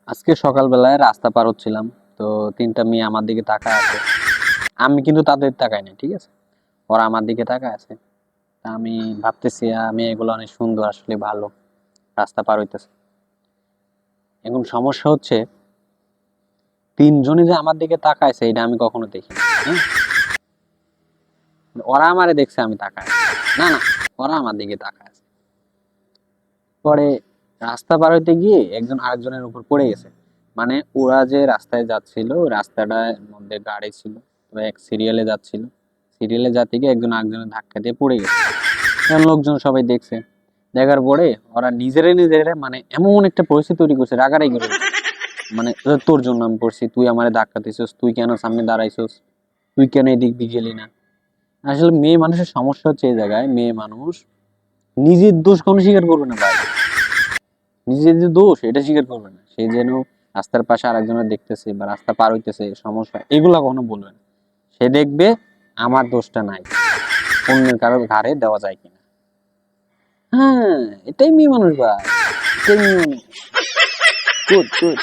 আজকে সকালবেলায় রাস্তা পার হচ্ছিলাম, তো তিনটা মেয়ে আমার দিকে তাকায় আছে। আমি কিন্তু তাদের তাকাই না, ঠিক আছে, ওরা আমার দিকে তাকায় আছে। তা আমি ভাবতেছি মেয়েগুলো অনেক সুন্দর, আসলে ভালো, রাস্তা পার হইতেছে। এখন সমস্যা হচ্ছে তিনজনে যে আমার দিকে তাকাইছে এটা আমি কখনো দেখি হ্যাঁ, ওরা আমারে দেখছে আমি তাকায় না, না, ওরা আমার দিকে তাকায় আছে। পরে রাস্তা পার হইতে গিয়ে একজন আরেকজনের উপর পড়ে গেছে। মানে ওরা যে রাস্তায় যাচ্ছিল ওই রাস্তাটার মধ্যে গাড়ি ছিল, তো এক সিরিয়ালে যাচ্ছিল, সিরিয়ালে যাতে গিয়ে একজন আরেকজনের ধাক্কা দিয়ে পড়ে গেছে। এখন লোকজন সবাই দেখছে, দেখার পরে ওরা নিজেরা মানে এমন একটা পরিস্থিতি তৈরি করছে, রাগারাগি করে দিছে। মানে তোর জন্য আমি পড়ছি, তুই আমারে ধাক্কা দিছিস, তুই কেন সামনে দাঁড়াইছিস, তুই কেন এদিক দিয়ে গেলি না। আসলে মেয়ে মানুষের সমস্যা হচ্ছে এই জায়গায়, মেয়ে মানুষ নিজের দোষ কোনো স্বীকার করবে না ভাই, নিজের যে দোষ এটা স্বীকার করবে না। সে যেন রাস্তার পাশে আরেকজনের দেখতেছে বা রাস্তা পার হইতেছে সমস্যা, এগুলা কখনো বলবে না। সে দেখবে আমার দোষটা নাই, অন্যের কারো ঘাড়ে দেওয়া যায় কিনা। হ্যাঁ, এটাই মেয়ে মানুষ ভাই, এটাই মেয়ে মানুষ। Good good.